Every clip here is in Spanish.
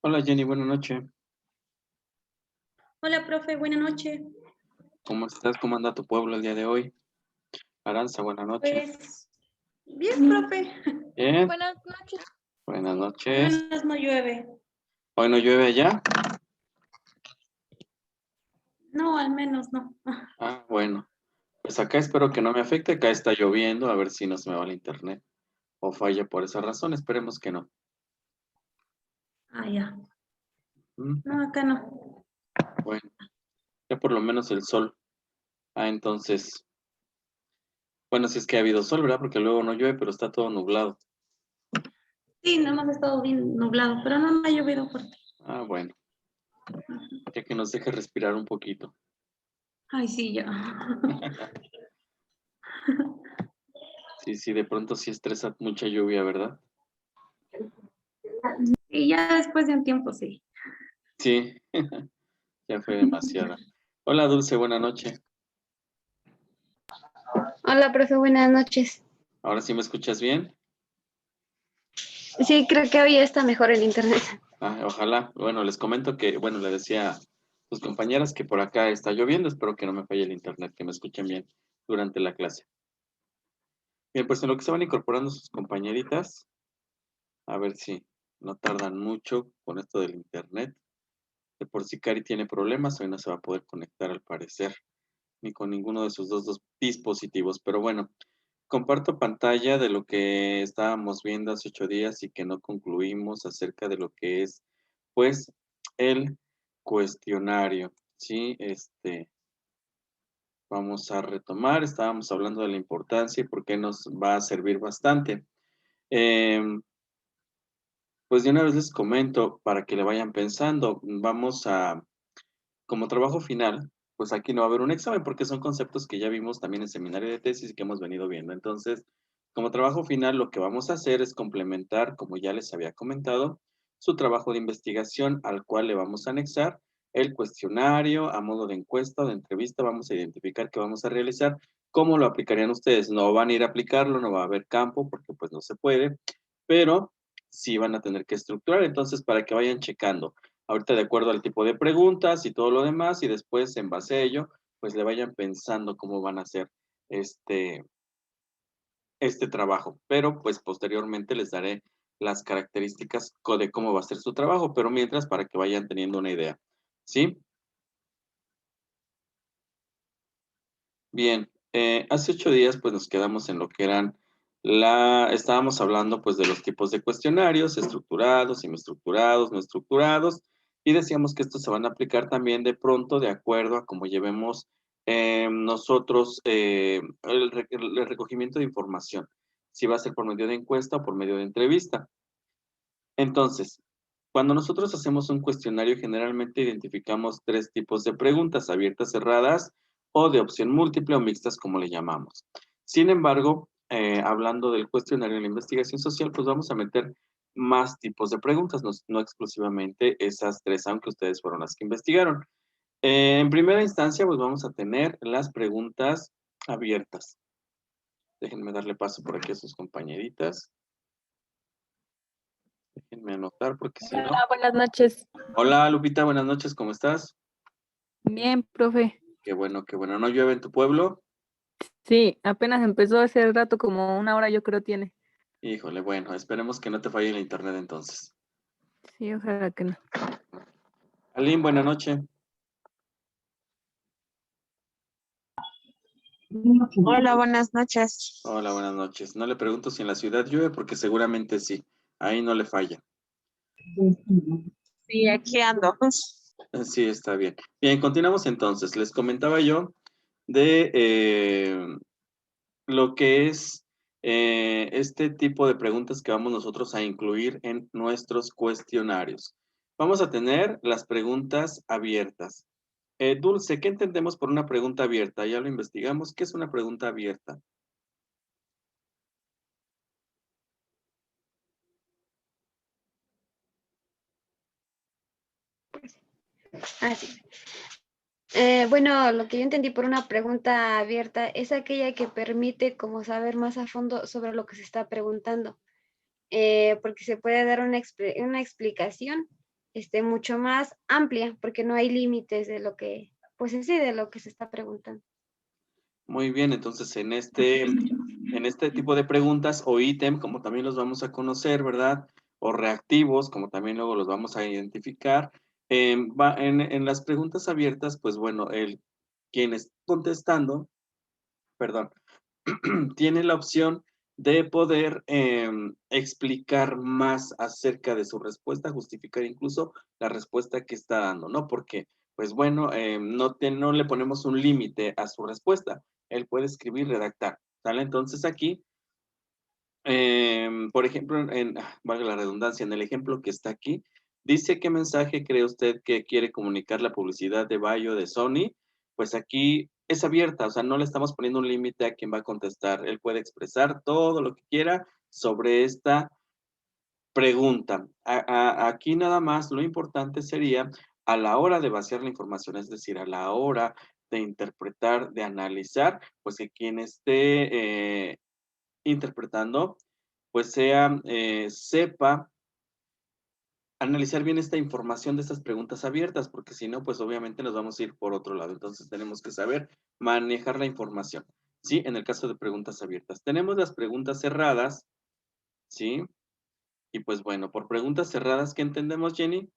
Hola Jenny, buenas noches. Hola, profe, buenas noches. ¿Cómo estás? ¿Cómo anda tu pueblo el día de hoy? Aranza, buenas noches. Pues, bien, profe. Bien, Buenas noches. buenas Al noches. menos no llueve. ¿Hoy no llueve allá? No, al menos no. Ah, bueno. Pues acá espero que no me afecte. Acá está lloviendo, a ver si no se me va el internet o falla por esa razón. Esperemos que no. Ah, ya. Mm, No, acá no. Bueno, ya por lo menos el sol. Ah, entonces, bueno, si es que ha habido sol, ¿verdad? Porque luego no llueve, pero está todo nublado. Sí, no hemos estado bien nublado, pero no ha llovido fuerte. Ah, bueno, ya que nos deje respirar un poquito. Ay, sí, ya. Sí, sí, de pronto sí estresa mucha lluvia, ¿verdad? Y ya después de un tiempo, sí. Sí, ya fue demasiada. Hola Dulce, buenas noches. Hola, profe, buenas noches. ¿Ahora sí me escuchas bien? Sí, creo que hoy está mejor el internet. Ah, ojalá. Bueno, les comento que, bueno, le decía a sus compañeras que por acá está lloviendo. Espero que no me falle el internet, que me escuchen bien durante la clase. Bien, pues en lo que se van incorporando sus compañeritas, a ver si no tardan mucho con esto del internet. De por sí Cari tiene problemas, hoy no se va a poder conectar al parecer, ni con ninguno de sus dos dispositivos. Pero bueno, comparto pantalla de lo que estábamos viendo hace 8 días y que no concluimos acerca de lo que es, pues, el cuestionario. Sí, vamos a retomar. Estábamos hablando de la importancia y por qué nos va a servir bastante. Em, pues de una vez les comento para que le vayan pensando. Vamos a, como trabajo final, pues aquí no va a haber un examen porque son conceptos que ya vimos también en seminario de tesis y que hemos venido viendo. Entonces, como trabajo final, lo que vamos a hacer es complementar, como ya les había comentado, su trabajo de investigación al cual le vamos a anexar el cuestionario a modo de encuesta o de entrevista. Vamos a identificar qué vamos a realizar, cómo lo aplicarían ustedes. No van a ir a aplicarlo, no va a haber campo porque pues no se puede, pero sí van a tener que estructurar. Entonces, para que vayan checando ahorita de acuerdo al tipo de preguntas y todo lo demás, y después en base a ello, pues le vayan pensando cómo van a hacer este, este trabajo. Pero pues posteriormente les daré las características de cómo va a ser su trabajo, pero mientras para que vayan teniendo una idea. ¿Sí? Bien, hace 8 días pues nos quedamos en lo que eran estábamos hablando pues de los tipos de cuestionarios, estructurados, semiestructurados, no estructurados, y decíamos que estos se van a aplicar también de pronto de acuerdo a cómo llevemos nosotros el recogimiento de información, si va a ser por medio de encuesta o por medio de entrevista. Entonces, cuando nosotros hacemos un cuestionario, generalmente identificamos tres tipos de preguntas, abiertas, cerradas o de opción múltiple o mixtas, como le llamamos. Sin embargo, hablando del cuestionario de la investigación social, pues vamos a meter más tipos de preguntas, no exclusivamente esas tres, aunque ustedes fueron las que investigaron. En primera instancia, pues vamos a tener las preguntas abiertas. Déjenme darle paso por aquí a sus compañeritas. Déjenme anotar porque si no. Hola, buenas noches. Hola Lupita, buenas noches, ¿cómo estás? Bien, profe. Qué bueno, qué bueno. ¿No llueve en tu pueblo? Sí, apenas empezó hace rato, como una hora yo creo tiene. Híjole, bueno, esperemos que no te falle el internet entonces. Sí, ojalá que no. Aline, buenas noches. Hola, buenas noches. Hola, buenas noches. No le pregunto si en la ciudad llueve porque seguramente sí. Ahí no le falla. Sí, aquí ando. Sí, está bien. Bien, continuamos entonces. Les comentaba yo de lo que es este tipo de preguntas que vamos nosotros a incluir en nuestros cuestionarios. Vamos a tener las preguntas abiertas. Dulce, ¿qué entendemos por una pregunta abierta? Ya lo investigamos. ¿Qué es una pregunta abierta? Ah, sí. Bueno, lo que yo entendí por una pregunta abierta es aquella que permite como saber más a fondo sobre lo que se está preguntando, porque se puede dar una explicación mucho más amplia, porque no hay límites de lo que, pues en sí, de lo que se está preguntando. Muy bien, entonces en este tipo de preguntas o ítem, como también los vamos a conocer, ¿verdad? O reactivos, como también luego los vamos a identificar. En las preguntas abiertas, pues bueno, quien está contestando, perdón, tiene la opción de poder explicar más acerca de su respuesta, justificar incluso la respuesta que está dando, ¿no? Porque, pues bueno, no le ponemos un límite a su respuesta. Él puede escribir, redactar, ¿sale? Entonces aquí, por ejemplo, valga la redundancia, en el ejemplo que está aquí, dice qué mensaje cree usted que quiere comunicar la publicidad de Bayo de Sony. Pues aquí es abierta, o sea, no le estamos poniendo un límite a quien va a contestar. Él puede expresar todo lo que quiera sobre esta pregunta. Aquí nada más lo importante sería a la hora de vaciar la información, es decir, a la hora de interpretar, de analizar, pues que quien esté interpretando, pues sepa analizar bien esta información de estas preguntas abiertas, porque si no, pues obviamente nos vamos a ir por otro lado. Entonces tenemos que saber manejar la información, ¿sí? En el caso de preguntas abiertas. Tenemos las preguntas cerradas, ¿sí? Y pues bueno, por preguntas cerradas, ¿qué entendemos, Jenny?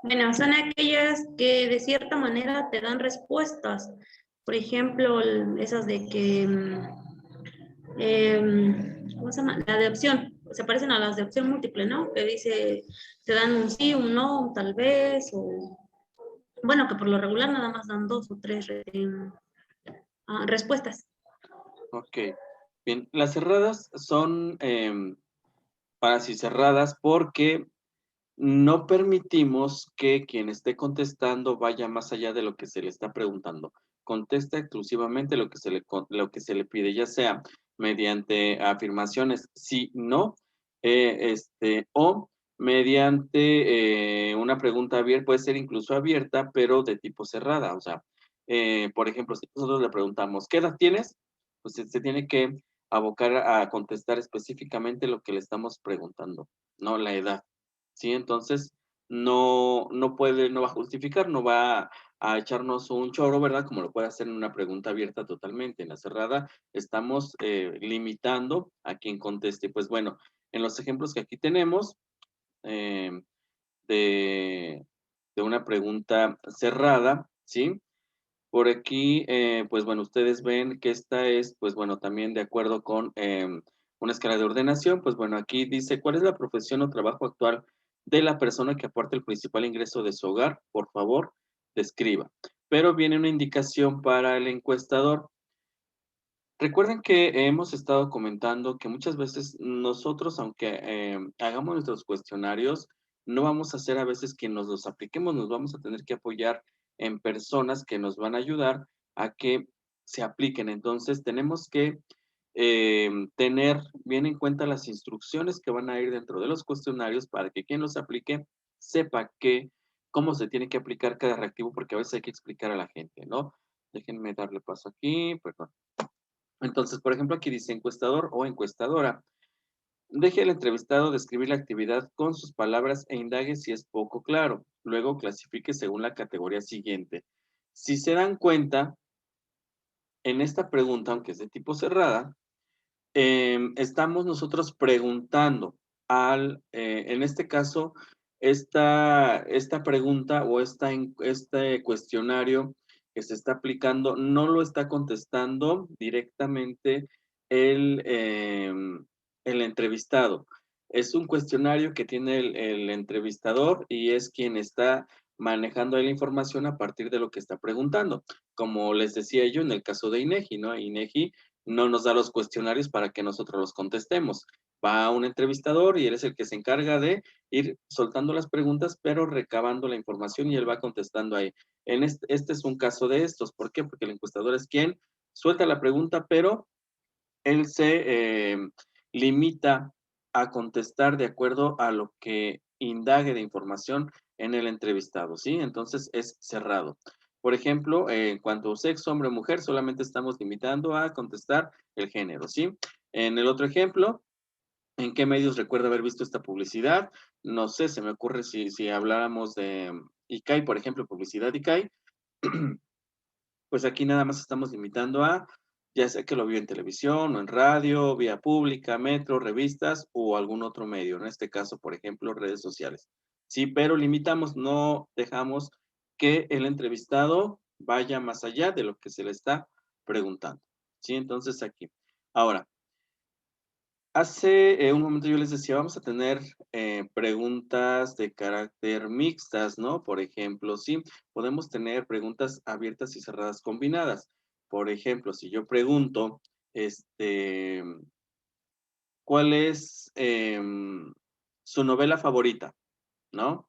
Bueno, son aquellas que de cierta manera te dan respuestas. Por ejemplo, esas de que, ¿cómo se llama? La de opción. Se parecen a las de opción múltiple, ¿no? Que dice, te dan un sí, un no, un tal vez, o bueno, que por lo regular nada más dan dos o tres respuestas. Ok. Bien, las cerradas son para sí cerradas porque no permitimos que quien esté contestando vaya más allá de lo que se le está preguntando. Contesta exclusivamente lo que se le pide, ya sea mediante afirmaciones sí, no, o mediante una pregunta abierta, puede ser incluso abierta, pero de tipo cerrada. O sea, por ejemplo, si nosotros le preguntamos, ¿qué edad tienes? Pues se tiene que abocar a contestar específicamente lo que le estamos preguntando, no la edad. ¿Sí? Entonces, no va a justificar, no va a echarnos un choro, ¿verdad? Como lo puede hacer en una pregunta abierta totalmente. En la cerrada estamos limitando a quien conteste. Pues bueno, en los ejemplos que aquí tenemos eh, de, de una pregunta cerrada, ¿sí? Por aquí, pues bueno, ustedes ven que esta es, pues bueno, también de acuerdo con una escala de ordenación. Pues bueno, aquí dice, ¿cuál es la profesión o trabajo actual de la persona que aporta el principal ingreso de su hogar? Por favor, describa. Pero viene una indicación para el encuestador. Recuerden que hemos estado comentando que muchas veces nosotros, aunque hagamos nuestros cuestionarios, no vamos a ser a veces quien nos los apliquemos, nos vamos a tener que apoyar en personas que nos van a ayudar a que se apliquen. Entonces, tenemos que tener bien en cuenta las instrucciones que van a ir dentro de los cuestionarios para que quien los aplique sepa cómo se tiene que aplicar cada reactivo, porque a veces hay que explicar a la gente, ¿no? Déjenme darle paso aquí, perdón. Entonces, por ejemplo, aquí dice encuestador o encuestadora. Deje al entrevistado describir la actividad con sus palabras e indague si es poco claro. Luego clasifique según la categoría siguiente. Si se dan cuenta, en esta pregunta, aunque es de tipo cerrada, estamos nosotros preguntando en este caso, esta pregunta o este cuestionario que se está aplicando no lo está contestando directamente el entrevistado. Es un cuestionario que tiene el entrevistador y es quien está manejando ahí la información a partir de lo que está preguntando. Como les decía yo en el caso de INEGI, ¿no? INEGI no nos da los cuestionarios para que nosotros los contestemos. Va un entrevistador y él es el que se encarga de ir soltando las preguntas, pero recabando la información y él va contestando ahí. Este es un caso de estos. ¿Por qué? Porque el encuestador es quien suelta la pregunta, pero él se limita a contestar de acuerdo a lo que indague de información en el entrevistado, ¿sí? Entonces es cerrado. Por ejemplo, en cuanto a sexo, hombre o mujer, solamente estamos limitando a contestar el género, ¿sí? En el otro ejemplo, ¿En qué medios recuerda haber visto esta publicidad? No sé, se me ocurre si habláramos de ICAI, por ejemplo, publicidad ICAI, pues aquí nada más estamos limitando a, ya sea que lo vio en televisión o en radio, vía pública, metro, revistas o algún otro medio, en este caso, por ejemplo, redes sociales. Sí, pero limitamos, no dejamos que el entrevistado vaya más allá de lo que se le está preguntando. Sí, entonces aquí. Ahora, hace un momento yo les decía, vamos a tener preguntas de carácter mixtas, ¿no? Por ejemplo, sí, podemos tener preguntas abiertas y cerradas combinadas. Por ejemplo, si yo pregunto, ¿cuál es su novela favorita? ¿No?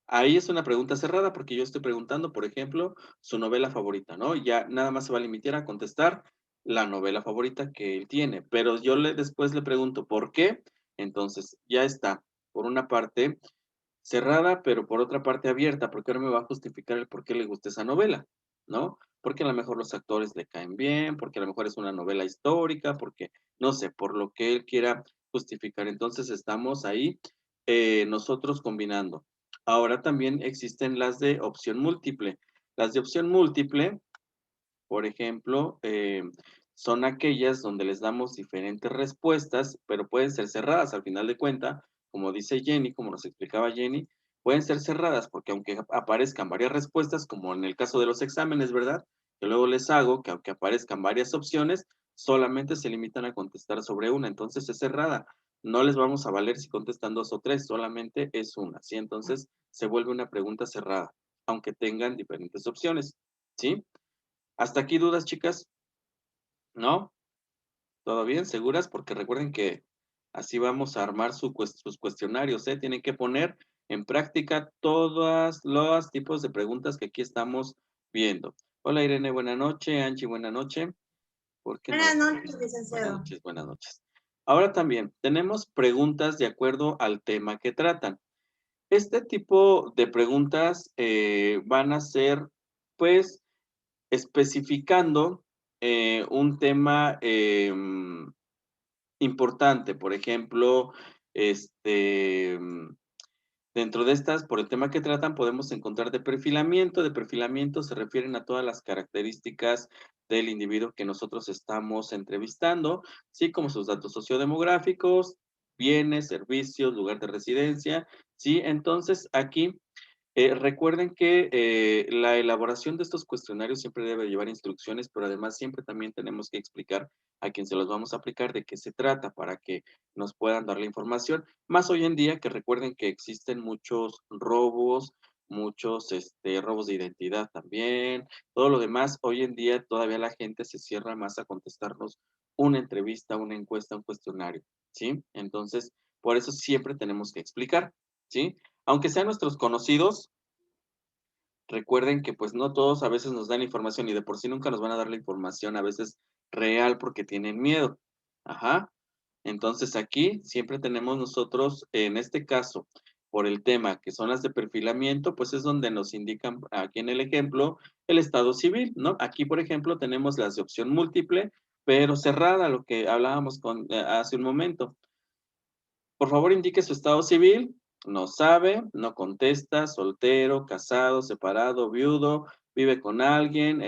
Ahí es una pregunta cerrada porque yo estoy preguntando, por ejemplo, su novela favorita, ¿no? Ya nada más se va a limitar a contestar la novela favorita que él tiene, pero yo después le pregunto, ¿por qué? Entonces, ya está, por una parte cerrada, pero por otra parte abierta, porque ahora me va a justificar el por qué le gusta esa novela, ¿no? Porque a lo mejor los actores le caen bien, porque a lo mejor es una novela histórica, porque, no sé, por lo que él quiera justificar. Entonces, estamos ahí nosotros combinando. Ahora también existen las de opción múltiple. Las de opción múltiple, por ejemplo, son aquellas donde les damos diferentes respuestas, pero pueden ser cerradas al final de cuenta, como dice Jenny, como nos explicaba Jenny, pueden ser cerradas porque aunque aparezcan varias respuestas, como en el caso de los exámenes, ¿verdad? Que luego les hago que aunque aparezcan varias opciones, solamente se limitan a contestar sobre una, entonces es cerrada. No les vamos a valer si contestan dos o tres, solamente es una, ¿sí? Entonces se vuelve una pregunta cerrada, aunque tengan diferentes opciones, ¿sí? ¿Hasta aquí dudas, chicas? ¿No? ¿Todo bien? ¿Seguras? Porque recuerden que así vamos a armar sus cuestionarios, ¿eh? Tienen que poner en práctica todos los tipos de preguntas que aquí estamos viendo. Hola, Irene, buena noche. Angie, buena noche. ¿Por qué no? Buenas noches, Buenas licenciado. noches, buenas noches. Ahora también tenemos preguntas de acuerdo al tema que tratan. Este tipo de preguntas van a ser, pues, especificando un tema importante. Por ejemplo, este, dentro de estas, por el tema que tratan, podemos encontrar de perfilamiento. De perfilamiento se refieren a todas las características del individuo que nosotros estamos entrevistando, sí, como sus datos sociodemográficos, bienes, servicios, lugar de residencia, sí. Entonces, aquí recuerden que la elaboración de estos cuestionarios siempre debe llevar instrucciones, pero además siempre también tenemos que explicar a quien se los vamos a aplicar de qué se trata para que nos puedan dar la información. Más hoy en día que recuerden que existen muchos robos, muchos robos de identidad también, todo lo demás. Hoy en día todavía la gente se cierra más a contestarnos una entrevista, una encuesta, un cuestionario, ¿sí? Entonces, por eso siempre tenemos que explicar, ¿sí? Aunque sean nuestros conocidos, recuerden que pues no todos a veces nos dan información y de por sí nunca nos van a dar la información a veces real porque tienen miedo. Ajá. Entonces aquí siempre tenemos nosotros, en este caso, por el tema que son las de perfilamiento, pues es donde nos indican aquí en el ejemplo el estado civil, ¿no? Aquí, por ejemplo, tenemos las de opción múltiple, pero cerrada, lo que hablábamos hace un momento. Por favor, indique su estado civil. No sabe, no contesta, soltero, casado, separado, viudo, vive con alguien.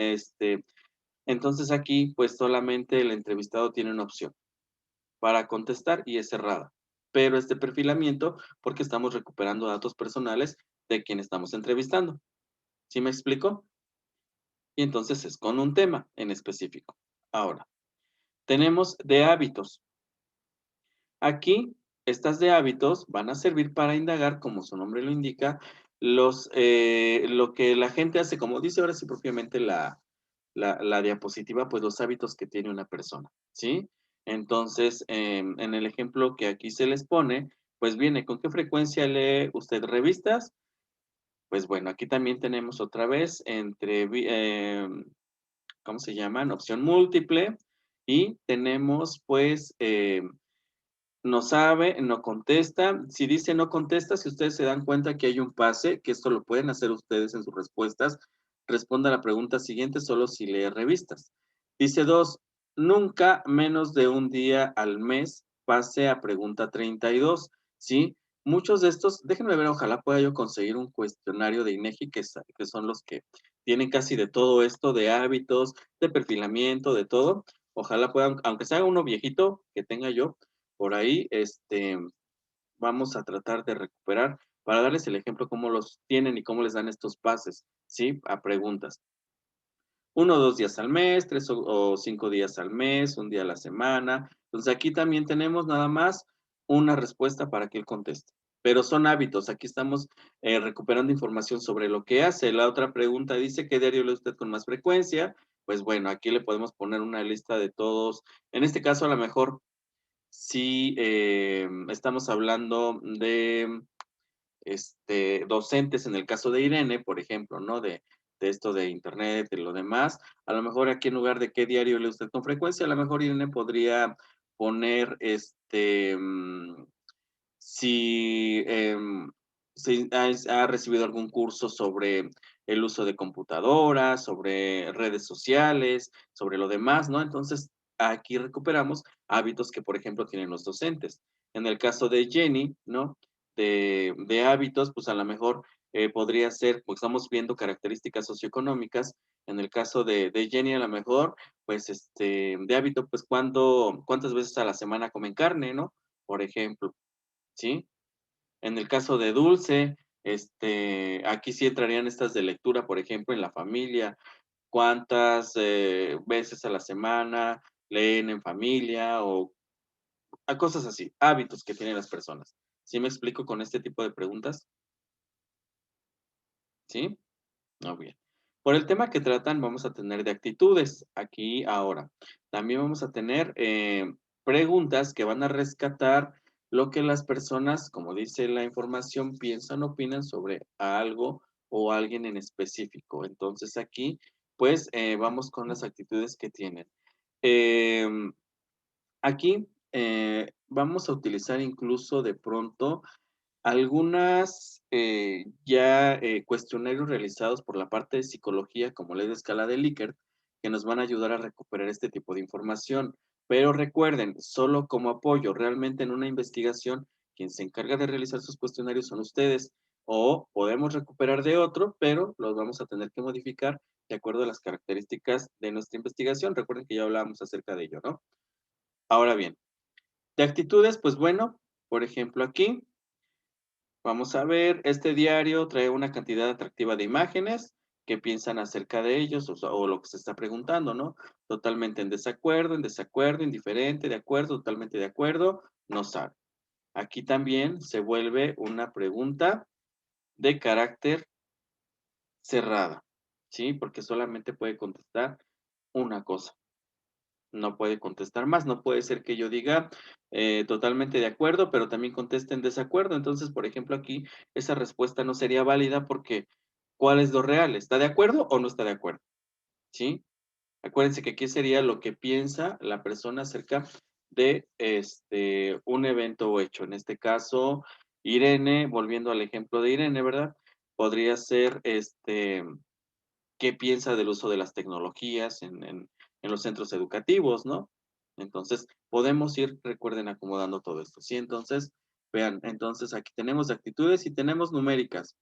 Entonces aquí, pues solamente el entrevistado tiene una opción para contestar y es cerrada. Pero este perfilamiento, porque estamos recuperando datos personales de quien estamos entrevistando. ¿Sí me explico? Y entonces es con un tema en específico. Ahora, tenemos de hábitos. Aquí, estas de hábitos van a servir para indagar, como su nombre lo indica, lo que la gente hace, como dice ahora sí propiamente la diapositiva, pues los hábitos que tiene una persona, ¿sí? Entonces, en el ejemplo que aquí se les pone, pues viene, ¿con qué frecuencia lee usted revistas? Pues bueno, aquí también tenemos otra vez ¿cómo se llaman? Opción múltiple y tenemos pues no sabe, no contesta. Si dice no contesta, si ustedes se dan cuenta que hay un pase, que esto lo pueden hacer ustedes en sus respuestas, responda a la pregunta siguiente solo si lee revistas. Dice 2, nunca menos de un día al mes pase a pregunta 32, ¿sí? Muchos de estos, déjenme ver, ojalá pueda yo conseguir un cuestionario de INEGI, que son los que tienen casi de todo esto, de hábitos, de perfilamiento, de todo. Ojalá puedan, aunque sea uno viejito que tenga yo, por ahí, vamos a tratar de recuperar para darles el ejemplo cómo los tienen y cómo les dan estos pases, ¿sí? A preguntas. 1 o 2 días al mes, 3 o 5 días al mes, un día a la semana. Entonces aquí también tenemos nada más una respuesta para que él conteste. Pero son hábitos, aquí estamos recuperando información sobre lo que hace. La otra pregunta dice, ¿qué diario lee usted con más frecuencia? Pues bueno, aquí le podemos poner una lista de todos. En este caso, a lo mejor, si estamos hablando de docentes, en el caso de Irene, por ejemplo, ¿no? De esto de internet, de lo demás, a lo mejor aquí en lugar de qué diario lee usted con frecuencia, a lo mejor Irene podría poner, si, si ha recibido algún curso sobre el uso de computadoras, sobre redes sociales, sobre lo demás, ¿no? Entonces, aquí recuperamos hábitos que, por ejemplo, tienen los docentes. En el caso de Jenny, ¿no? De hábitos, pues a lo mejor podría ser, pues estamos viendo características socioeconómicas. En el caso de Jenny, a lo mejor, pues de hábito, pues cuántas veces a la semana comen carne, ¿no? Por ejemplo, ¿sí? En el caso de Dulce, aquí sí entrarían estas de lectura, por ejemplo, en la familia, cuántas veces a la semana leen en familia o a cosas así, hábitos que tienen las personas. ¿Sí me explico con este tipo de preguntas? ¿Sí? Muy bien. Por el tema que tratan, vamos a tener de actitudes aquí ahora. También vamos a tener preguntas que van a rescatar lo que las personas, como dice la información, piensan, opinan sobre algo o alguien en específico. Entonces aquí, pues, vamos con las actitudes que tienen. Aquí vamos a utilizar incluso de pronto algunas cuestionarios realizados por la parte de psicología, como ley de escala de Likert, que nos van a ayudar a recuperar este tipo de información. Pero recuerden, solo como apoyo, realmente en una investigación, quien se encarga de realizar sus cuestionarios son ustedes, o podemos recuperar de otro, pero los vamos a tener que modificar de acuerdo a las características de nuestra investigación. Recuerden que ya hablábamos acerca de ello, ¿no? Ahora bien, de actitudes, pues bueno, por ejemplo aquí, vamos a ver, este diario trae una cantidad atractiva de imágenes. ¿Qué piensan acerca de ellos? O lo que se está preguntando, ¿no? Totalmente en desacuerdo, indiferente, de acuerdo, totalmente de acuerdo, no sabe. Aquí también se vuelve una pregunta de carácter cerrada, ¿sí? Porque solamente puede contestar una cosa. No puede contestar más, no puede ser que yo diga totalmente de acuerdo, pero también conteste en desacuerdo. Entonces, por ejemplo, aquí esa respuesta no sería válida porque ¿cuál es lo real? ¿Está de acuerdo o no está de acuerdo? ¿Sí? Acuérdense que aquí sería lo que piensa la persona acerca de un evento o hecho. En este caso, Irene, volviendo al ejemplo de Irene, ¿verdad? Podría ser qué piensa del uso de las tecnologías en los centros educativos, ¿no? Entonces, podemos ir, recuerden, acomodando todo esto, ¿sí? Entonces, vean, entonces aquí tenemos actitudes y tenemos numéricas.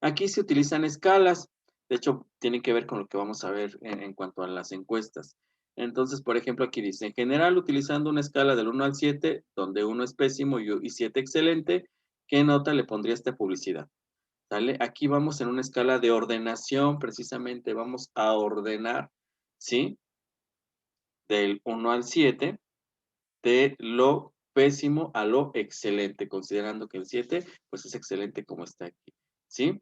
Aquí se utilizan escalas, de hecho, tienen que ver con lo que vamos a ver en cuanto a las encuestas. Entonces, por ejemplo, aquí dice, en general, utilizando una escala del 1 al 7, donde 1 es pésimo y 7 excelente, ¿qué nota le pondría a esta publicidad? ¿Sale? Aquí vamos en una escala de ordenación, precisamente vamos a ordenar, ¿sí? Del 1 al 7, de lo pésimo a lo excelente, considerando que el 7, pues es excelente como está aquí, ¿sí?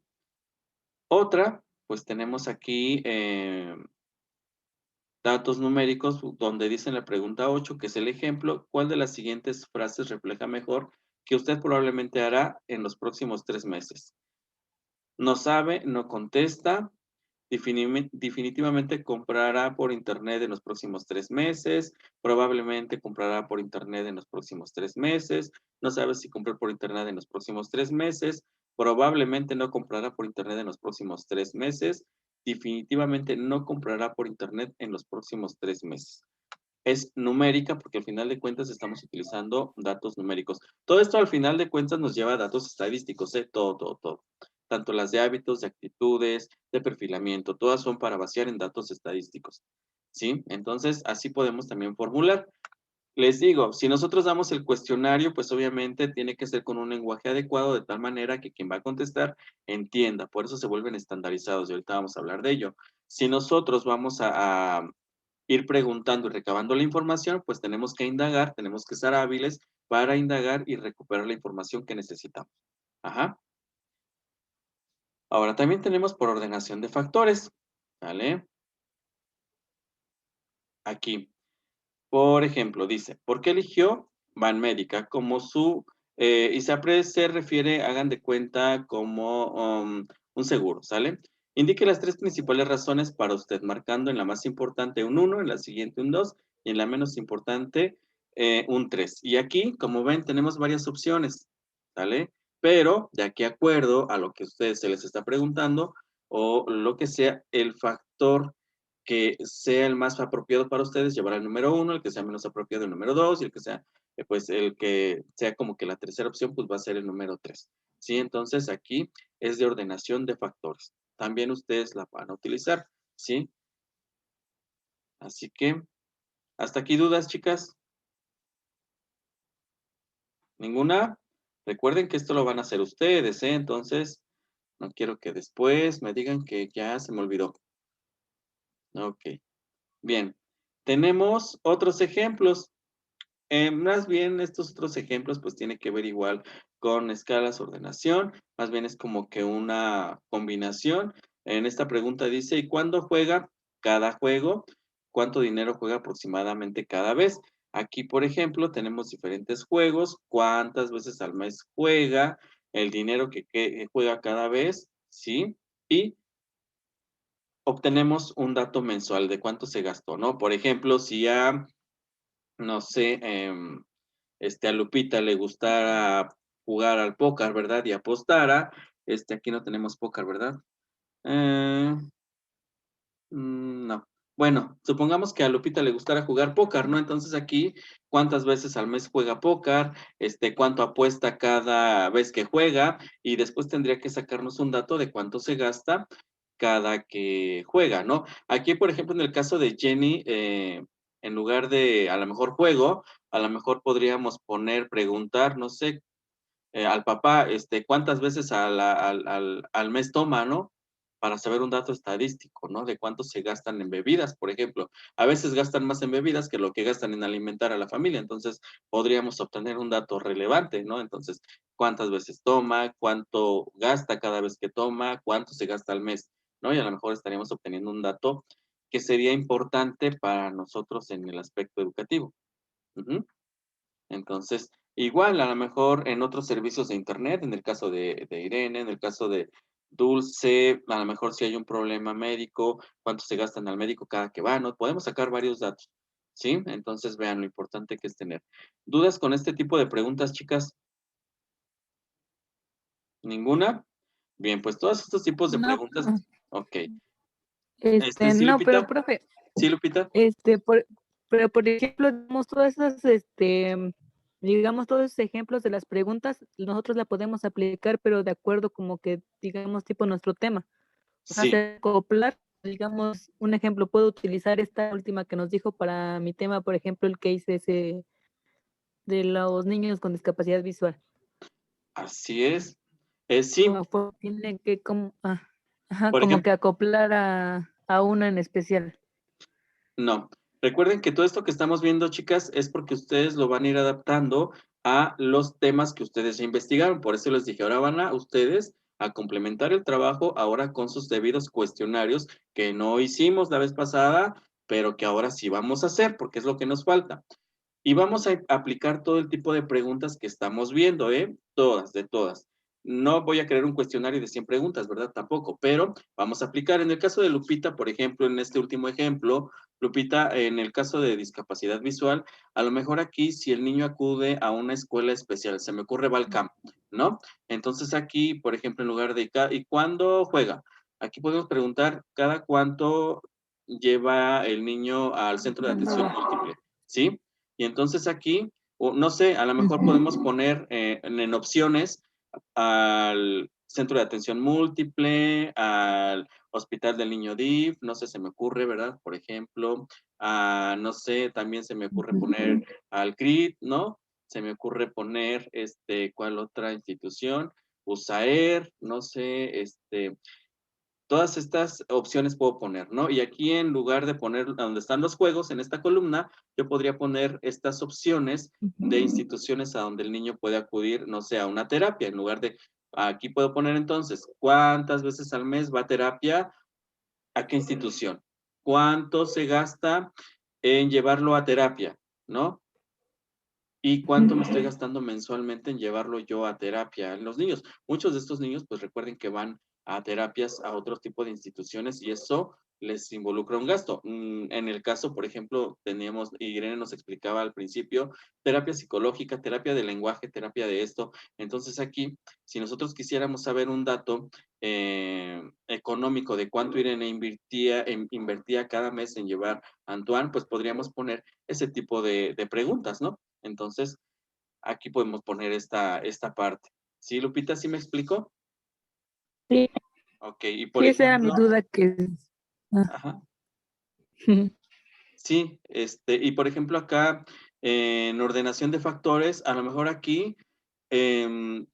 Otra, pues tenemos aquí datos numéricos donde dice en la pregunta 8, que es el ejemplo, ¿cuál de las siguientes frases refleja mejor que usted probablemente hará en los próximos 3 meses? No sabe, no contesta, definitivamente comprará por internet en los próximos 3 meses, probablemente comprará por internet en los próximos 3 meses, no sabe si comprar por internet en los próximos 3 meses, probablemente no comprará por internet en los próximos 3 meses, definitivamente no comprará por internet en los próximos 3 meses. es numérica porque al final de cuentas estamos utilizando datos numéricos. Todo esto al final de cuentas nos lleva a datos estadísticos, ¿eh? Todo. Tanto las de hábitos, de actitudes, de perfilamiento, todas son para vaciar en datos estadísticos, ¿sí? Entonces, así podemos también formular. Les digo, si nosotros damos el cuestionario, pues obviamente tiene que ser con un lenguaje adecuado de tal manera que quien va a contestar entienda. Por eso se vuelven estandarizados y ahorita vamos a hablar de ello. Si nosotros vamos a ir preguntando y recabando la información, pues tenemos que indagar, tenemos que ser hábiles para indagar y recuperar la información que necesitamos. Ajá. Ahora también tenemos por ordenación de factores, ¿vale? Aquí. Por ejemplo, dice, ¿por qué eligió Banmédica como su, ISAPRES se refiere, hagan de cuenta, como un seguro, ¿sale? Indique las 3 principales razones para usted, marcando en la más importante un 1, en la siguiente un 2 y en la menos importante un 3. Y aquí, como ven, tenemos varias opciones, ¿sale? Pero, de aquí acuerdo a lo que a ustedes se les está preguntando o lo que sea, el factor que sea el más apropiado para ustedes, llevará el número 1, el que sea menos apropiado el número 2 y el que sea, pues el que sea como que la tercera opción, pues va a ser el número 3. ¿Sí? Entonces aquí es de ordenación de factores. También ustedes la van a utilizar, ¿sí? Así que, ¿hasta aquí dudas, chicas? ¿Ninguna? Recuerden que esto lo van a hacer ustedes, ¿eh? Entonces, no quiero que después me digan que ya se me olvidó. Ok. Bien. Tenemos otros ejemplos. Más bien estos otros ejemplos pues tiene que ver igual con escalas, ordenación, más bien es como que una combinación. En esta pregunta dice, ¿y cuándo juega cada juego? ¿Cuánto dinero juega aproximadamente cada vez? Aquí, por ejemplo, tenemos diferentes juegos, cuántas veces al mes juega, el dinero que juega cada vez, ¿sí? Y obtenemos un dato mensual de cuánto se gastó, ¿no? Por ejemplo, si no sé, a Lupita le gustara jugar al póker, ¿verdad? Y apostara, aquí no tenemos póker, ¿verdad? Eh, no. Bueno, supongamos que a Lupita le gustara jugar póker, ¿no? Entonces aquí, ¿cuántas veces al mes juega póker? ¿Cuánto apuesta cada vez que juega? Y después tendría que sacarnos un dato de cuánto se gasta cada que juega, ¿no? Aquí, por ejemplo, en el caso de Jenny, en lugar de a lo mejor juego, a lo mejor podríamos preguntar, no sé, al papá, cuántas veces al mes toma, ¿no? Para saber un dato estadístico, ¿no? De cuánto se gastan en bebidas, por ejemplo. A veces gastan más en bebidas que lo que gastan en alimentar a la familia, entonces podríamos obtener un dato relevante, ¿no? Entonces, cuántas veces toma, cuánto gasta cada vez que toma, cuánto se gasta al mes, ¿no? Y a lo mejor estaríamos obteniendo un dato que sería importante para nosotros en el aspecto educativo. Ujú. Entonces, igual, a lo mejor en otros servicios de internet, en el caso de Irene, en el caso de Dulce, a lo mejor si hay un problema médico, cuánto se gastan al médico cada que va, ¿no? Podemos sacar varios datos, ¿sí? Entonces, vean lo importante que es tener. ¿Dudas con este tipo de preguntas, chicas? ¿Ninguna? Bien, pues todos estos tipos de No, preguntas, ok. ¿Sí, no, pero Lupita? profe, ¿Sí, Lupita? pero por ejemplo, digamos, todas esas, digamos, todos esos ejemplos de las preguntas, nosotros la podemos aplicar, pero de acuerdo como que, digamos, tipo nuestro tema. O sea, Sí. hacer acoplar, digamos, un ejemplo, puedo utilizar esta última que nos dijo para mi tema, por ejemplo, el que hice ese de los niños con discapacidad visual. Así es. Sí, Tiene que ajá, por como ejemplo, que acoplar a una en especial. no. Recuerden que todo esto que estamos viendo, chicas, es porque ustedes lo van a ir adaptando a los temas que ustedes ya investigaron. Por eso les dije, ahora van a ustedes a complementar el trabajo ahora con sus debidos cuestionarios que no hicimos la vez pasada, pero que ahora sí vamos a hacer, porque es lo que nos falta. Y vamos a aplicar todo el tipo de preguntas que estamos viendo, ¿eh? Todas, de todas. No voy a crear un cuestionario de 100 preguntas, ¿verdad? Tampoco, pero vamos a aplicar. En el caso de Lupita, por ejemplo, en este último ejemplo, Lupita, en el caso de discapacidad visual, a lo mejor aquí, si el niño acude a una escuela especial, se me ocurre Valcam, ¿no? Entonces aquí, por ejemplo, en lugar de, ¿y cuándo juega? Aquí podemos preguntar, ¿cada cuánto lleva el niño al centro de atención múltiple? ¿sí? Y entonces aquí, o no sé, a lo mejor podemos poner en opciones al centro de atención múltiple, al hospital del niño DIF, no sé, se me ocurre, ¿verdad? Por ejemplo, no sé, también se me ocurre poner al CRIT, ¿no? Se me ocurre poner, ¿cuál otra institución? USAER, no sé, todas estas opciones puedo poner, ¿no? Y aquí en lugar de poner donde están los juegos, en esta columna, yo podría poner estas opciones de instituciones a donde el niño puede acudir, no sé, a una terapia, en lugar de, aquí puedo poner entonces, ¿cuántas veces al mes va a terapia? ¿A qué institución? ¿Cuánto se gasta en llevarlo a terapia? ¿No? ¿Y cuánto me estoy gastando mensualmente en llevarlo yo a terapia en los niños? Muchos de estos niños, pues recuerden que van a terapias a otro tipo de instituciones y eso les involucra un gasto. En el caso, por ejemplo, teníamos, Irene nos explicaba al principio, terapia psicológica, terapia de lenguaje, terapia de esto. Entonces aquí, si nosotros quisiéramos saber un dato económico de cuánto Irene invertía cada mes en llevar a Antoine, pues podríamos poner ese tipo de preguntas, ¿no? Entonces, aquí podemos poner esta parte. ¿Sí, Lupita? ¿Sí me explico? Sí, Ok, y por sí, esa era mi ejemplo, duda que... Ah. ajá, sí, y por ejemplo acá, en ordenación de factores, a lo mejor aquí, em,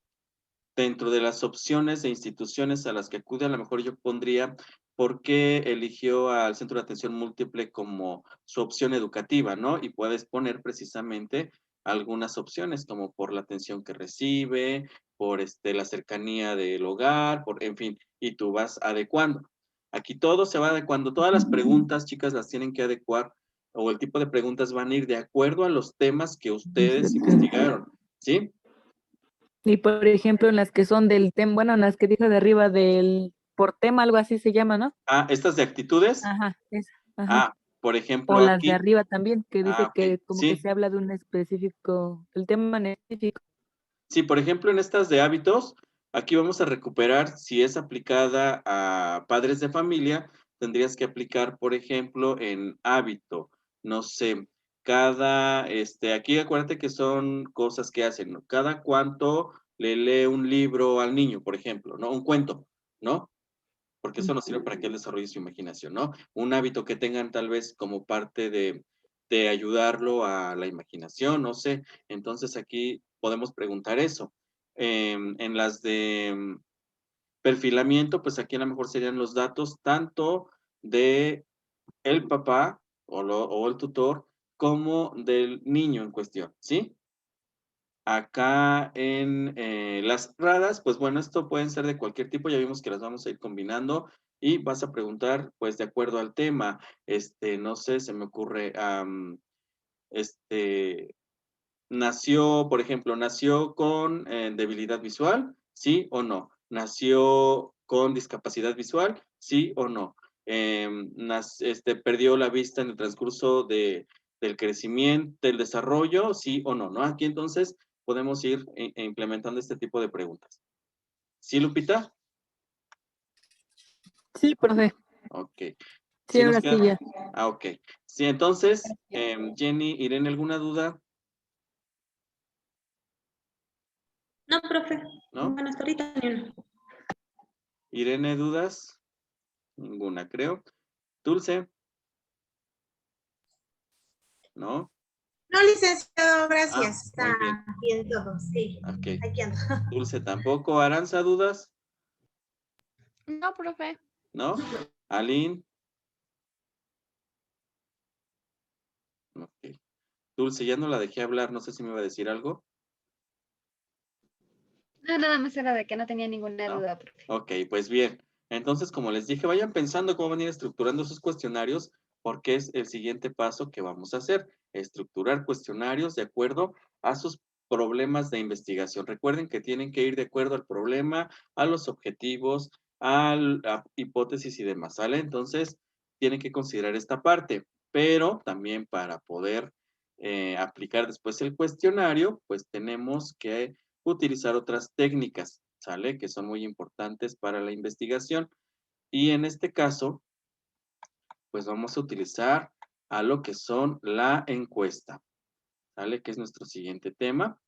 dentro de las opciones de instituciones a las que acude, a lo mejor yo pondría por qué eligió al Centro de Atención Múltiple como su opción educativa, ¿no? Y puedes poner precisamente algunas opciones, como por la atención que recibe, por la cercanía del hogar, en fin, y tú vas adecuando. Aquí todo se va adecuando, todas las preguntas, chicas, las tienen que adecuar, o el tipo de preguntas van a ir de acuerdo a los temas que ustedes investigaron, ¿sí? Y por ejemplo, en las que son del tema, bueno, en las que dijo de arriba del por tema, algo así se llama, ¿no? Estas de actitudes. Ajá, esa, ajá. Por O ejemplo, las de aquí. arriba también, que dice Ok, que como que sí. se habla de un específico, el tema en específico. Sí, por ejemplo, en estas de hábitos, aquí vamos a recuperar si es aplicada a padres de familia, tendrías que aplicar, por ejemplo, en hábito, no sé, aquí acuérdate que son cosas que hacen, ¿no? Cada cuánto le lee un libro al niño, por ejemplo, ¿no? Un cuento, ¿no? Porque eso nos sirve para que él desarrolle su imaginación, ¿no? Un hábito que tengan tal vez como parte de ayudarlo a la imaginación, no sé. Entonces aquí podemos preguntar eso. En las de perfilamiento, pues aquí a lo mejor serían los datos tanto de el papá o el tutor como del niño en cuestión, ¿sí? Acá en las raras, pues bueno, esto pueden ser de cualquier tipo, ya vimos que las vamos a ir combinando y vas a preguntar, pues de acuerdo al tema, no sé, se me ocurre, nació, por ejemplo, nació con debilidad visual, ¿sí o no? Nació con discapacidad visual, ¿sí o no? Perdió la vista en el transcurso del crecimiento, del desarrollo, ¿sí o no? ¿No? Aquí entonces podemos ir implementando este tipo de preguntas. ¿Sí, Lupita? Sí, profe. Ok. Sí, ¿Sí nos ahora queda? sí ya. Ok. Sí, entonces, Jenny, Irene, ¿alguna duda? No, profe. ¿No? Bueno, hasta ahorita ni una. Irene, ¿dudas? Ninguna, creo. Dulce, ¿no? No, licenciado, Ah, gracias. muy Está bien. bien todo, sí. Ok. Aquí ando. Dulce tampoco. Aranza, ¿dudas? No, profe. ¿No? Aline. Ok. Dulce, ya no la dejé hablar, no sé si me iba a decir algo. No, nada más era de que no tenía ninguna ¿No? duda, profe. Ok, pues bien. Entonces, como les dije, vayan pensando cómo van a ir estructurando sus cuestionarios, porque es el siguiente paso que vamos a hacer, estructurar cuestionarios de acuerdo a sus problemas de investigación. Recuerden que tienen que ir de acuerdo al problema, a los objetivos, a hipótesis y demás, ¿sale? Entonces, tienen que considerar esta parte, pero también para poder aplicar después el cuestionario, pues tenemos que utilizar otras técnicas, ¿sale? Que son muy importantes para la investigación. Y en este caso, pues vamos a utilizar a lo que son la encuesta, ¿sale? Que es nuestro siguiente tema.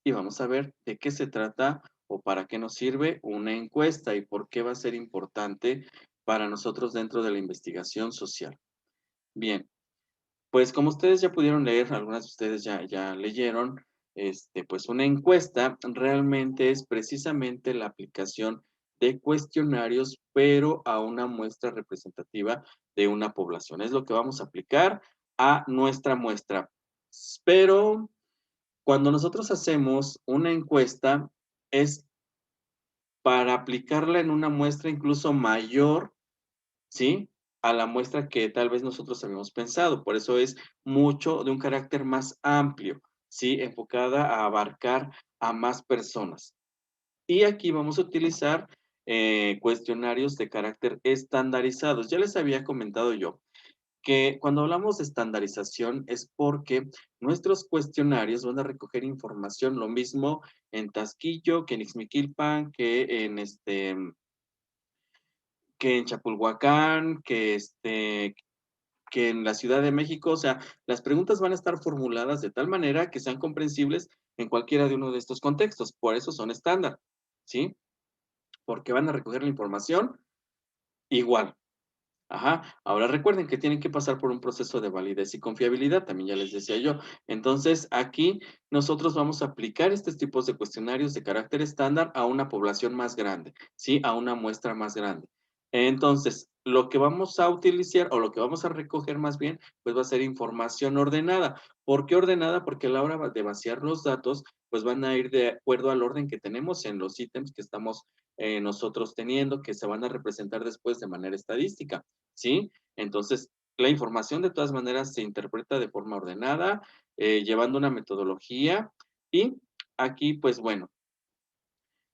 Y vamos a ver de qué se trata o para qué nos sirve una encuesta y por qué va a ser importante para nosotros dentro de la investigación social. Bien, pues como ustedes ya pudieron leer, algunas de ustedes ya leyeron, pues una encuesta realmente es precisamente la aplicación de cuestionarios, pero a una muestra representativa de una población. Es lo que vamos a aplicar a nuestra muestra. Pero cuando nosotros hacemos una encuesta, es para aplicarla en una muestra incluso mayor, ¿sí? A la muestra que tal vez nosotros habíamos pensado. Por eso es mucho de un carácter más amplio, ¿sí? Enfocada a abarcar a más personas. Y aquí vamos a utilizar cuestionarios de carácter estandarizados. Ya les había comentado yo que cuando hablamos de estandarización es porque nuestros cuestionarios van a recoger información, lo mismo en Tasquillo, que en Ixmiquilpan, que en Chapulhuacán, que en la Ciudad de México. O sea, las preguntas van a estar formuladas de tal manera que sean comprensibles en cualquiera de uno de estos contextos. Por eso son estándar, ¿sí? Porque van a recoger la información igual. Ajá. Ahora recuerden que tienen que pasar por un proceso de validez y confiabilidad, también ya les decía yo. Entonces, aquí nosotros vamos a aplicar estos tipos de cuestionarios de carácter estándar a una población más grande, ¿sí? A una muestra más grande. Entonces, lo que vamos a utilizar o lo que vamos a recoger más bien, pues va a ser información ordenada. ¿Por qué ordenada? Porque a la hora de vaciar los datos, pues van a ir de acuerdo al orden que tenemos en los ítems que estamos nosotros teniendo, que se van a representar después de manera estadística. ¿Sí? Entonces, la información de todas maneras se interpreta de forma ordenada, llevando una metodología y aquí, pues bueno,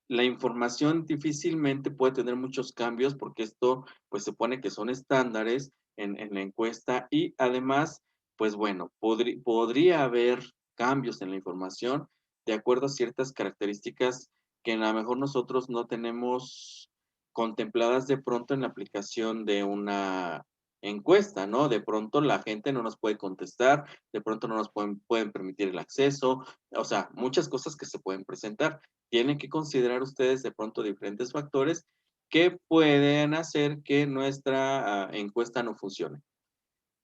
la información difícilmente puede tener muchos cambios porque esto, pues se pone que son estándares en la encuesta y además, pues bueno, podría haber cambios en la información de acuerdo a ciertas características que a lo mejor nosotros no tenemos contempladas de pronto en la aplicación de una encuesta, ¿no? De pronto la gente no nos puede contestar, de pronto no nos pueden permitir el acceso, o sea, muchas cosas que se pueden presentar. Tienen que considerar ustedes de pronto diferentes factores que pueden hacer que nuestra encuesta no funcione.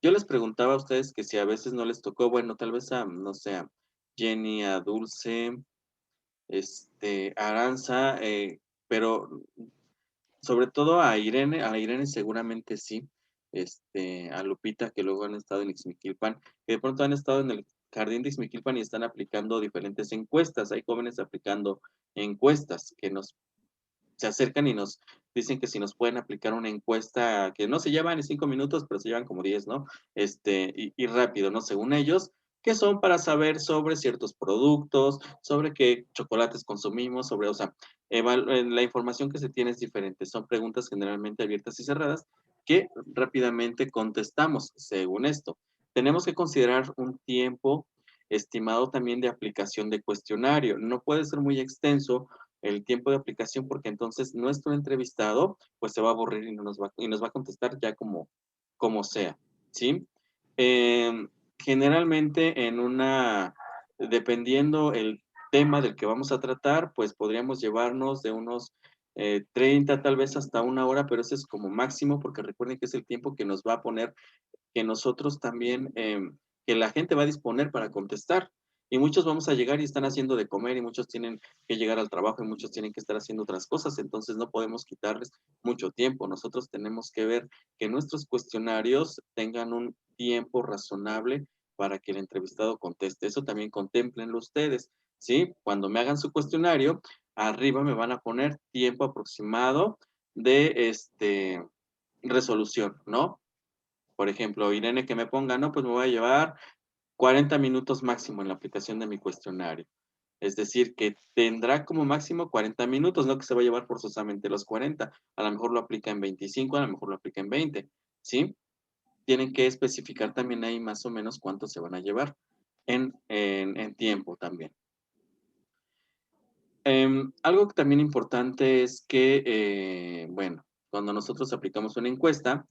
Yo les preguntaba a ustedes que si a veces no les tocó, bueno, tal vez a, no sé, a Jenny, a Dulce, Aranza, pero sobre todo a Irene seguramente sí, a Lupita, que luego han estado en Ixmiquilpan, que de pronto han estado en el jardín de Ixmiquilpan y están aplicando diferentes encuestas. Hay jóvenes aplicando encuestas que se acercan y nos dicen que si nos pueden aplicar una encuesta que no se lleva ni 5 minutos, pero se llevan como 10, ¿no? Y rápido, ¿no? Según ellos, que son para saber sobre ciertos productos, sobre qué chocolates consumimos, sobre, o sea, la información que se tiene es diferente. Son preguntas generalmente abiertas y cerradas que rápidamente contestamos, según esto. Tenemos que considerar un tiempo estimado también de aplicación de cuestionario. No puede ser muy extenso el tiempo de aplicación porque entonces nuestro entrevistado pues se va a aburrir y nos va a contestar ya como sea, ¿sí? Generalmente dependiendo el tema del que vamos a tratar, pues podríamos llevarnos de unos 30 tal vez hasta 1 hora, pero ese es como máximo porque recuerden que es el tiempo que nos va a poner que nosotros también, que la gente va a disponer para contestar. Y muchos vamos a llegar y están haciendo de comer y muchos tienen que llegar al trabajo y muchos tienen que estar haciendo otras cosas, entonces no podemos quitarles mucho tiempo. Nosotros tenemos que ver que nuestros cuestionarios tengan un tiempo razonable para que el entrevistado conteste. Eso también contémplenlo ustedes, ¿sí? Cuando me hagan su cuestionario, arriba me van a poner tiempo aproximado de resolución, ¿no? Por ejemplo, Irene que me ponga, no, pues me voy a llevar 40 minutos máximo en la aplicación de mi cuestionario. Es decir, que tendrá como máximo 40 minutos, no que se va a llevar forzosamente los 40. A lo mejor lo aplica en 25, a lo mejor lo aplica en 20, ¿sí? Tienen que especificar también ahí más o menos cuánto se van a llevar en tiempo también. Algo que también importante es que, bueno, cuando nosotros aplicamos una encuesta,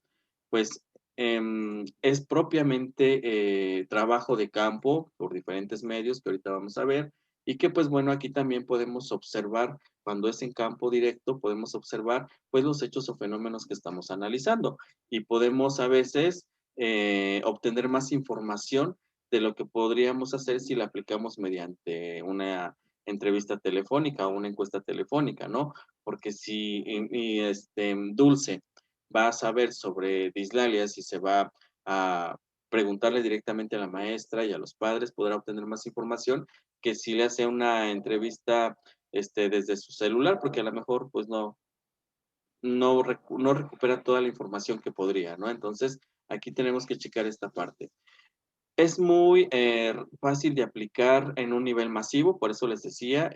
pues es propiamente trabajo de campo por diferentes medios que ahorita vamos a ver, y que pues bueno, aquí también podemos observar, cuando es en campo directo, podemos observar pues los hechos o fenómenos que estamos analizando, y podemos a veces obtener más información de lo que podríamos hacer si la aplicamos mediante una entrevista telefónica o una encuesta telefónica, ¿no? Porque si Dulce va a saber sobre dislalia, si se va a preguntarle directamente a la maestra y a los padres, podrá obtener más información que si le hace una entrevista desde su celular, porque a lo mejor pues no recupera toda la información que podría, ¿no? Entonces, aquí tenemos que checar esta parte. Es muy fácil de aplicar en un nivel masivo, por eso les decía,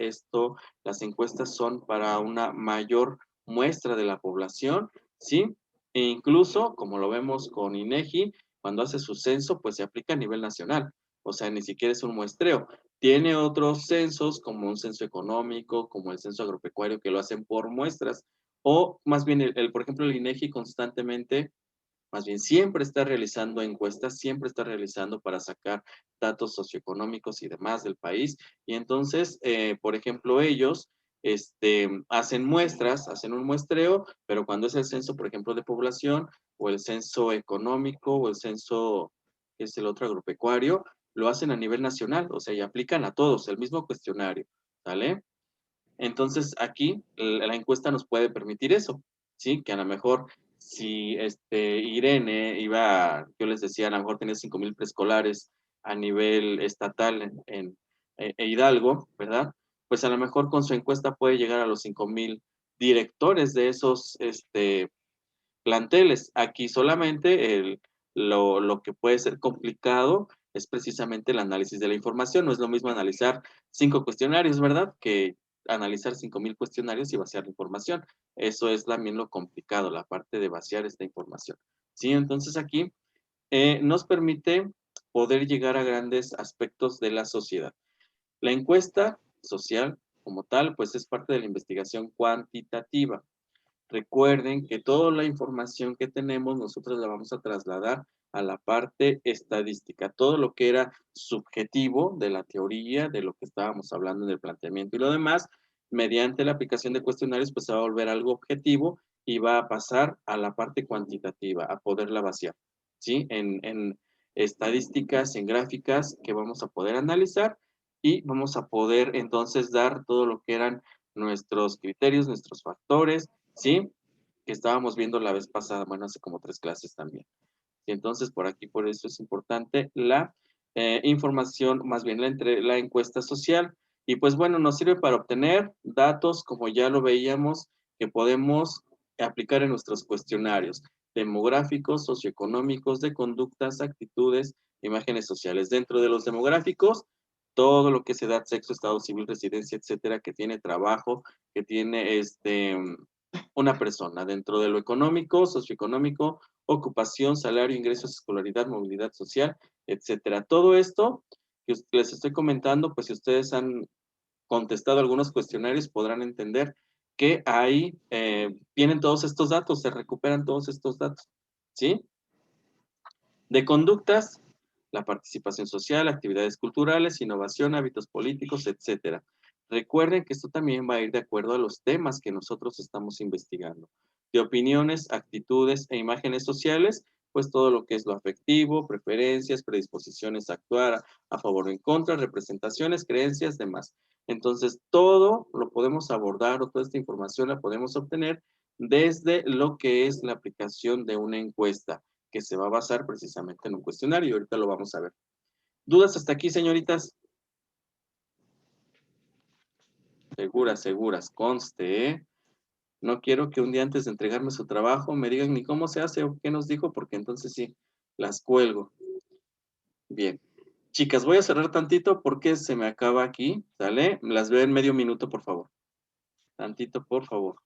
las encuestas son para una mayor muestra de la población, ¿sí? E incluso, como lo vemos con INEGI, cuando hace su censo, pues se aplica a nivel nacional, o sea, ni siquiera es un muestreo. Tiene otros censos, como un censo económico, como el censo agropecuario, que lo hacen por muestras, o más bien, por ejemplo, el INEGI constantemente, más bien siempre está realizando encuestas, siempre está realizando para sacar datos socioeconómicos y demás del país. Y entonces, por ejemplo, ellos hacen muestras, hacen un muestreo, pero cuando es el censo, por ejemplo, de población, o el censo económico, o el censo, que es el otro agropecuario, lo hacen a nivel nacional, o sea, y aplican a todos el mismo cuestionario, ¿vale? Entonces, aquí la encuesta nos puede permitir eso, ¿sí? Que a lo mejor si Irene yo les decía, a lo mejor tenía 5,000 preescolares a nivel estatal en Hidalgo, ¿verdad? Pues a lo mejor con su encuesta puede llegar a los 5,000 directores de esos planteles. Aquí solamente lo que puede ser complicado es precisamente el análisis de la información. No es lo mismo analizar 5 cuestionarios, ¿verdad? Que analizar 5,000 cuestionarios y vaciar la información. Eso es también lo complicado, la parte de vaciar esta información. ¿Sí? Entonces aquí nos permite poder llegar a grandes aspectos de la sociedad. La encuesta social como tal, pues es parte de la investigación cuantitativa. Recuerden que toda la información que tenemos nosotros la vamos a trasladar a la parte estadística. Todo lo que era subjetivo de la teoría, de lo que estábamos hablando en el planteamiento y lo demás, mediante la aplicación de cuestionarios, pues se va a volver algo objetivo y va a pasar a la parte cuantitativa, a poderla vaciar, ¿sí? En estadísticas, en gráficas que vamos a poder analizar y vamos a poder entonces dar todo lo que eran nuestros criterios, nuestros factores, ¿sí? Que estábamos viendo la vez pasada, bueno, hace como 3 clases también. Y entonces, por aquí, por eso es importante la información, más bien la encuesta social. Y pues bueno, nos sirve para obtener datos, como ya lo veíamos, que podemos aplicar en nuestros cuestionarios demográficos, socioeconómicos, de conductas, actitudes, imágenes sociales. Dentro de los demográficos, todo lo que se da, sexo, estado civil, residencia, etcétera, que tiene trabajo, que tiene una persona. Dentro de lo económico, socioeconómico, ocupación, salario, ingresos, escolaridad, movilidad social, etcétera. Todo esto que les estoy comentando, pues si ustedes han contestado algunos cuestionarios, podrán entender que ahí vienen todos estos datos, se recuperan todos estos datos, ¿sí? De conductas, la participación social, actividades culturales, innovación, hábitos políticos, etcétera. Recuerden que esto también va a ir de acuerdo a los temas que nosotros estamos investigando. De opiniones, actitudes e imágenes sociales, pues todo lo que es lo afectivo, preferencias, predisposiciones a actuar a favor o en contra, representaciones, creencias, demás. Entonces, todo lo podemos abordar o toda esta información la podemos obtener desde lo que es la aplicación de una encuesta, que se va a basar precisamente en un cuestionario. Ahorita lo vamos a ver. ¿Dudas hasta aquí, señoritas? Seguras, conste, ¿eh? No quiero que un día antes de entregarme su trabajo me digan ni cómo se hace o qué nos dijo, porque entonces sí, las cuelgo. Bien. Chicas, voy a cerrar tantito porque se me acaba aquí, ¿sale? Las veo en medio minuto, por favor. Tantito, por favor.